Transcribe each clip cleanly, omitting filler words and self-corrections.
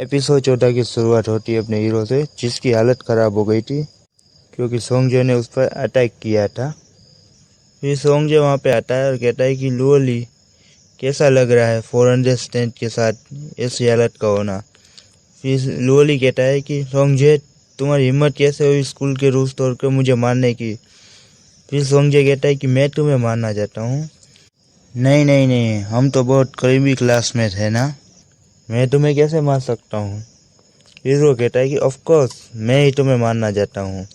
Episode 14 की शुरुआत होती है अपने हीरो से, जिसकी हालत ख़राब हो गई थी क्योंकि सोंगजे ने उस पर अटैक किया था। फिर सोंगजे वहाँ पे आता है और कहता है कि लुओली कैसा लग रहा है 400 स्ट्रेंथ के साथ ऐसी हालत का होना। फिर लुओली कहता है कि सोंगजे तुम्हारी हिम्मत कैसे हुई स्कूल के रूल्स तोड़कर मुझे मारने की। फिर सोंगजे कहता है कि मैं तुम्हें मारना चाहता हूँ। नहीं नहीं नहीं, हम तो बहुत करीबी क्लासमेट है ना, मैं तुम्हें कैसे मार सकता हूँ। हीरो कहता है कि ऑफ कोर्स मैं ही तुम्हें मारना चाहता हूँ,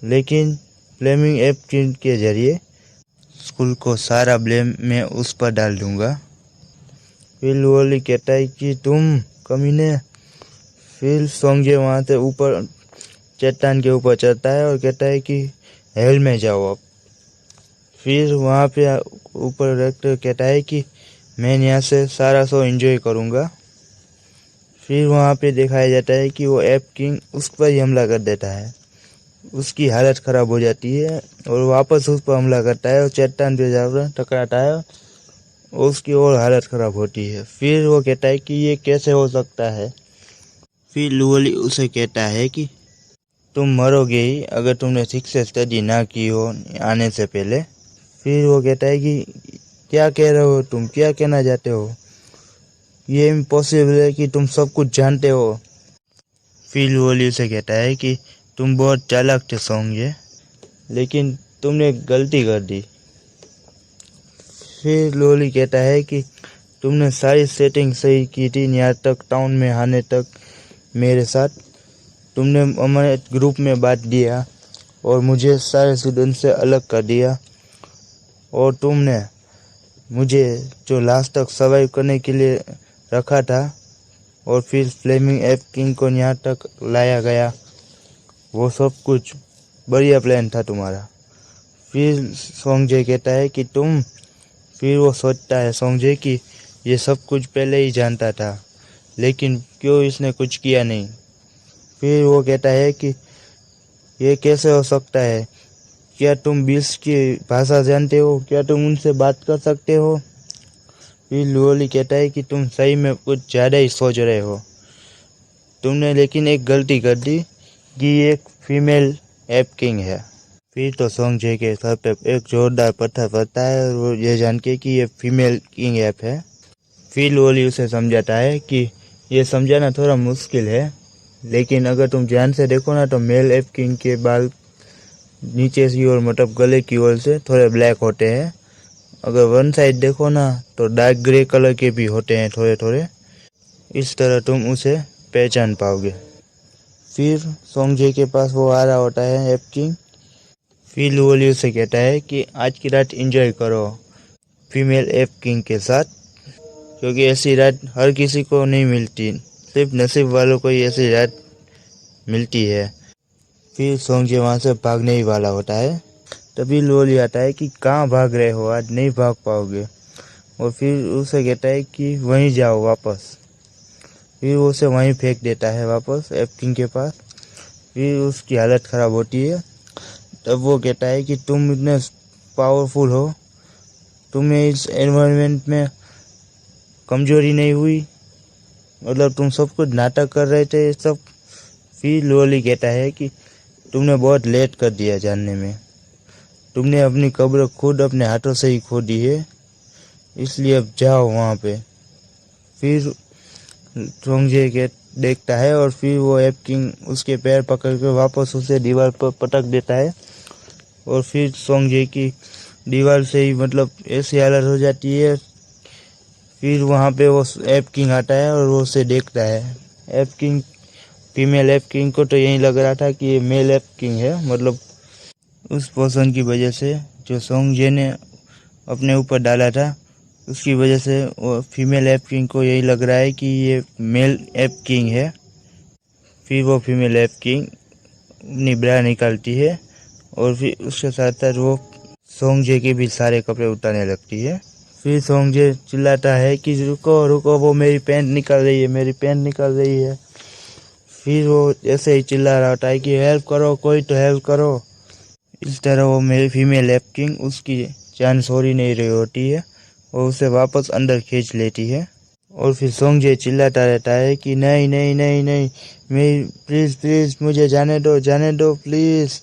लेकिन फ्लेमिंग ऐप के जरिए स्कूल को सारा ब्लेम मैं उस पर डाल दूँगा। फिर लुओली कहता है कि तुम कमीने। फिर सोंगजे वहाँ से ऊपर चट्टान के ऊपर चढ़ता है और कहता है कि हेल में जाओ अब। फिर वहाँ पे ऊपर डायरेक्टर कहता है कि मैं यहाँ से सारा शो एंजॉय करूँगा। फिर वहाँ पे दिखाया जाता है कि वो ऐप किंग उस पर ही हमला कर देता है। उसकी हालत ख़राब हो जाती है और वापस उस पर हमला करता है और चट्टान पे जाकर टकराता है और उसकी और हालत ख़राब होती है। फिर वो कहता है कि ये कैसे हो सकता है। फिर लुओली उसे कहता है कि तुम मरोगे ही अगर तुमने ठीक से स्टडी ना की हो आने से पहले। फिर वो कहता है कि क्या कह रहे हो तुम, क्या कहना चाहते हो, ये इम्पॉसिबल है कि तुम सब कुछ जानते हो। फिर लुओली उसे कहता है कि तुम बहुत चालाक थे सोंगजे, लेकिन तुमने गलती कर दी। फिर लुओली कहता है कि तुमने सारी सेटिंग सही की थी, यहाँ तक टाउन में आने तक मेरे साथ तुमने हमारे ग्रुप में बांट दिया और मुझे सारे स्टूडेंट से अलग कर दिया, और तुमने मुझे जो लास्ट तक सर्वाइव करने के लिए रखा था और फिर फ्लेमिंग ऐप किंग को यहाँ तक लाया गया, वो सब कुछ बढ़िया प्लान था तुम्हारा। फिर सोंगजे कहता है कि तुम। फिर वो सोचता है सोंगजे कि ये सब कुछ पहले ही जानता था, लेकिन क्यों इसने कुछ किया नहीं। फिर वो कहता है कि ये कैसे हो सकता है, क्या तुम बिल्स की भाषा जानते हो, क्या तुम उनसे बात कर सकते हो। फिर लुओली कहता है कि तुम सही में कुछ ज़्यादा ही सोच रहे हो, तुमने लेकिन एक गलती कर दी कि ये एक फीमेल ऐप किंग है। फिर तो सोंगजे के सर पे एक जोरदार पत्थर पड़ता है और वो ये जान के कि ये फीमेल किंग ऐप है। फिर लुओली उसे समझाता है कि ये समझाना थोड़ा मुश्किल है, लेकिन अगर तुम ध्यान से देखो ना तो मेल ऐप किंग के बाल नीचे की ओर मतलब गले की ओर से थोड़े ब्लैक होते हैं। अगर वन साइड देखो ना तो डार्क ग्रे कलर के भी होते हैं थोड़े थोड़े। इस तरह तुम उसे पहचान पाओगे। फिर सोंगजे के पास वो आ रहा होता है ऐप किंग। फिर लुओली उसे कहता है कि आज की रात एंजॉय करो फीमेल ऐप किंग के साथ, क्योंकि ऐसी रात हर किसी को नहीं मिलती, सिर्फ नसीब वालों को ही ऐसी रात मिलती है। फिर सोंगजे वहाँ से भागने ही वाला होता है, तभी लुओली आता है कि कहाँ भाग रहे हो, आज नहीं भाग पाओगे। और फिर उसे कहता है कि वहीं जाओ वापस। फिर वो उसे वहीं फेंक देता है वापस ऐप किंग के पास। फिर उसकी हालत ख़राब होती है। तब वो कहता है कि तुम इतने पावरफुल हो, तुम्हें इस एनवायरनमेंट में कमजोरी नहीं हुई, मतलब तुम सब कुछ नाटक कर रहे थे सब। फिर लुओली कहता है कि तुमने बहुत लेट कर दिया जानने में, तुमने अपनी कब्र खुद अपने हाथों से ही खोदी है, इसलिए अब जाओ वहाँ पे। फिर सोंगजे के देखता है और फिर वो ऐप किंग उसके पैर पकड़ कर वापस उसे दीवार पर पटक देता है, और फिर सोंगजे की दीवार से ही मतलब ऐसी हालत हो जाती है। फिर वहाँ पे वो ऐप किंग आता है और वो उसे देखता है। App king female app king को तो यही लग रहा था कि ये मेल ऐप किंग है, मतलब उस पोशन की वजह से जो सोंगजे ने अपने ऊपर डाला था उसकी वजह से वो फीमेल ऐप किंग को यही लग रहा है कि ये मेल ऐप किंग है। फिर वो फीमेल ऐप किंग अपनी ब्रा निकालती है और फिर उसके साथ साथ वो सोंगजे के भी सारे कपड़े उतारने लगती है। फिर सोंगजे चिल्लाता है कि रुको रुको, वो मेरी पैंट निकाल रही है, मेरी पैंट निकाल रही है। फिर वो ऐसे ही चिल्ला रहा होता है कि हेल्प करो, कोई तो हेल्प करो। इस तरह वो मेरी फीमेल ऐप किंग उसकी जान छोड़ ही नहीं रही होती है और उसे वापस अंदर खींच लेती है। और फिर सोंगजे चिल्लाता रहता है कि नहीं नहीं नहीं नहीं, मैं प्लीज़ प्लीज़ मुझे जाने दो प्लीज़,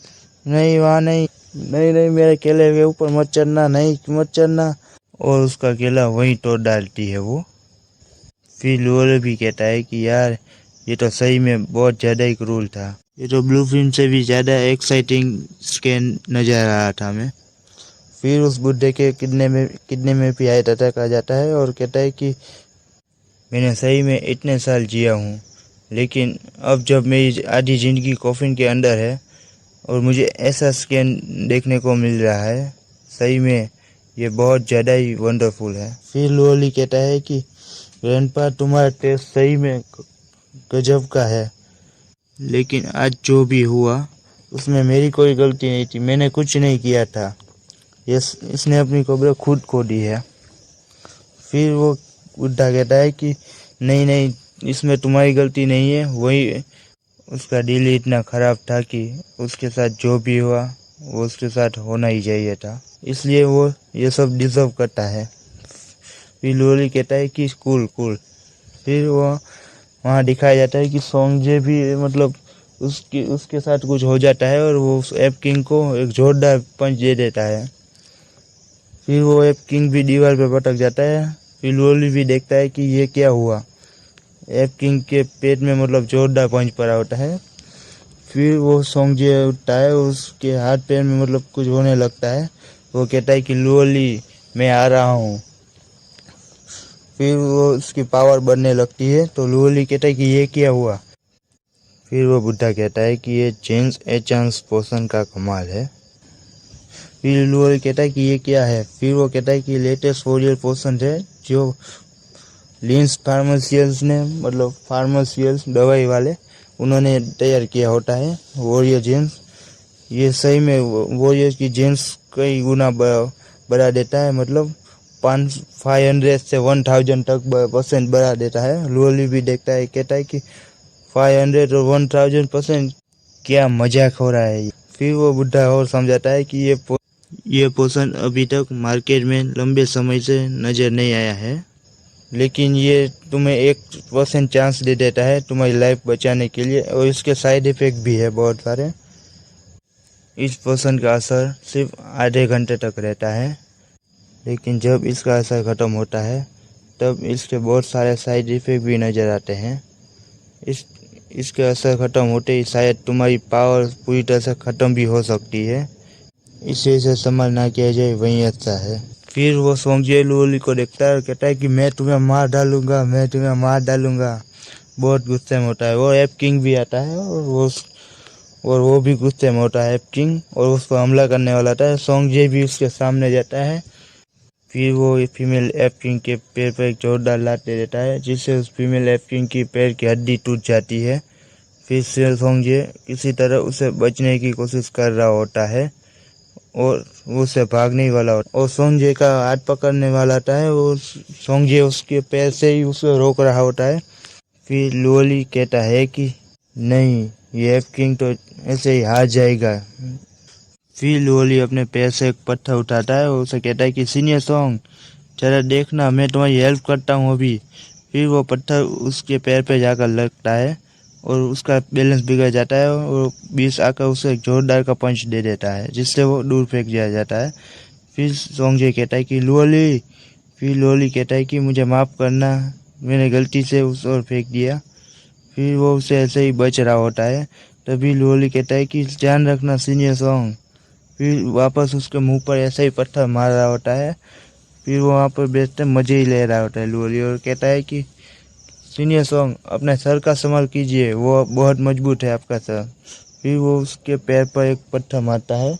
नहीं वहाँ नहीं, नहीं नहीं मेरे केले के ऊपर मत चढ़ना, नहीं मत चढ़ना। और उसका केला वहीं तोड़ डालती है वो। फिर लोरे भी कहता है कि यार ये तो सही में बहुत ज़्यादा ही क्रूल था, ये तो ब्लू फिल्म से भी ज़्यादा एक्साइटिंग स्कैन नज़र आ रहा था हमें। फिर उस बुड्ढे के किडनी में भी हार्ट अटैक आ जाता है और कहता है कि मैंने सही में इतने साल जिया हूँ, लेकिन अब जब मेरी आधी ज़िंदगी कॉफिन के अंदर है और मुझे ऐसा स्कैन देखने को मिल रहा है, सही में ये बहुत ज़्यादा ही वंडरफुल है। फिर लोली कहता है कि ग्रैंडपा तुम्हारा टेस्ट सही में गजब का है, लेकिन आज जो भी हुआ उसमें मेरी कोई गलती नहीं थी, मैंने कुछ नहीं किया था, इसने अपनी कब्र खुद खो दी है। फिर वो बुड्ढा कहता है कि नहीं नहीं, इसमें तुम्हारी गलती नहीं है, वही उसका दिल ही इतना ख़राब था कि उसके साथ जो भी हुआ वो उसके साथ होना ही चाहिए था, इसलिए वो ये सब डिज़र्व करता है। फिर लोली कहता है कि कूल कूल। फिर वो वहाँ दिखाया जाता है कि सोंगजे भी मतलब उसके साथ कुछ हो जाता है और वो उस एप किंग को एक जोरदार पंच दे देता है। फिर वो एप किंग भी दीवार पर पटक जाता है। फिर लोली भी देखता है कि ये क्या हुआ, एप किंग के पेट में मतलब जोरदार पंच पड़ा होता है। फिर वो सोंगजे उठता है, उसके हाथ पैर में मतलब कुछ होने लगता है, वो कहता है कि लोली मैं आ रहा हूँ। फिर वो उसकी पावर बढ़ने लगती है, तो लोली कहता है कि ये क्या हुआ। फिर वो बुड्ढा कहता है कि ये जेम्स एचांस पोषण का कमाल है। फिर लोली कहता है कि ये क्या है। फिर वो कहता है कि लेटेस्ट वॉरियर पोषण है जो लिंस फार्मासियल्स ने मतलब फार्मासियल्स दवाई वाले उन्होंने तैयार किया होता है वॉरियर जेम्स। ये सही में वॉरियर की जेम्स कई गुना बढ़ा देता है, मतलब 500 से 1000 तक % बढ़ा देता है। लोली भी देखता है, कहता है कि 500 और 1000% क्या मजाक हो रहा है। फिर वो बुड्ढा और समझाता है कि ये पोषण अभी तक मार्केट में लंबे समय से नज़र नहीं आया है, लेकिन ये तुम्हें 1% चांस दे देता है तुम्हारी लाइफ बचाने के लिए, और इसके साइड इफ़ेक्ट भी है बहुत सारे। इस पोषण का असर सिर्फ आधे घंटे तक रहता है, लेकिन जब इसका असर ख़त्म होता है तब इसके बहुत सारे साइड इफ़ेक्ट भी नज़र आते हैं। इसके असर ख़त्म होते ही शायद तुम्हारी पावर पूरी तरह से ख़त्म भी हो सकती है, इसे इस्तेमाल ना किया जाए वही अच्छा है। फिर वो सोंगजे लोली को देखता है और कहता है कि मैं तुम्हें मार डालूंगा, मैं तुम्हें मार डालूंगा। बहुत गुस्से में होता है। वो एप किंग भी आता है और वो भी गुस्से में होता है एप किंग, और उस पर हमला करने वाला था। सोंगजे भी उसके सामने जाता है। फिर वो फीमेल एप किंग के पैर पर एक जोरदार लात दे देता है, जिससे उस फीमेल एप किंग की पैर की हड्डी टूट जाती है। फिर से सोंगजे किसी तरह उसे बचने की कोशिश कर रहा होता है और उससे भागने वाला होता है, और सोंगजे का हाथ पकड़ने वाला होता है, वो सोंगजे उसके पैर से ही उसे रोक रहा होता है। फिर लोली कहता है कि नहीं, ये एप किंग तो ऐसे ही हार जाएगा। फिर लोली अपने पैर से एक पत्थर उठाता है और उसे कहता है कि सीनियर सोंग जरा देखना, मैं तुम्हारी हेल्प करता हूँ अभी। फिर वो पत्थर उसके पैर पे जाकर लगता है और उसका बैलेंस बिगड़ जाता है और बीच आकर उसे एक जोरदार का पंच दे देता है, जिससे वो दूर फेंक दिया जाता है। फिर सोंगजे कहता है कि लोली, फिर लोली कहता है कि मुझे माफ़ करना, मैंने गलती से उस ओर फेंक दिया। फिर वो उसे ऐसे ही बच रहा होता है, तभी लोली कहता है कि ध्यान रखना सीनियर सोंग। फिर वापस उसके मुंह पर ऐसा ही पत्थर मार रहा होता है। फिर वो वहाँ पर बैठते मज़े ही ले रहा होता है लोली, और कहता है कि सीनियर सोंग अपने सर का संभाल कीजिए, वो बहुत मजबूत है आपका सर। फिर वो उसके पैर पर एक पत्थर मारता है,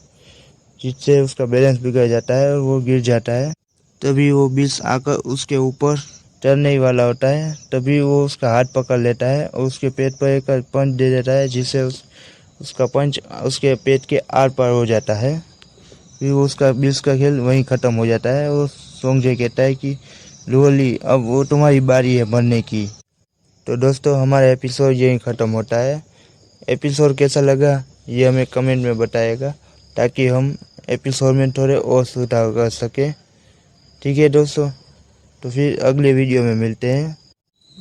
जिससे उसका बैलेंस बिगड़ जाता है और वो गिर जाता है। तभी वो बिस आकर उसके ऊपर चढ़ने ही वाला होता है, तभी वो उसका हाथ पकड़ लेता है और उसके पेट पर एक पंच दे देता है, जिससे उसका पंच उसके पेट के आर पार हो जाता है। फिर उसका बिस का खेल वहीं ख़त्म हो जाता है और सोंगजे कहता है कि लोली अब वो तुम्हारी बारी है मरने की। तो दोस्तों हमारा एपिसोड यहीं ख़त्म होता है। एपिसोड कैसा लगा ये हमें कमेंट में बताइएगा, ताकि हम एपिसोड में थोड़े और सुधार कर सकें। ठीक है दोस्तों, तो फिर अगले वीडियो में मिलते हैं।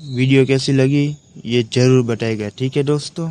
वीडियो कैसी लगी ये ज़रूर बताएगा, ठीक है दोस्तों।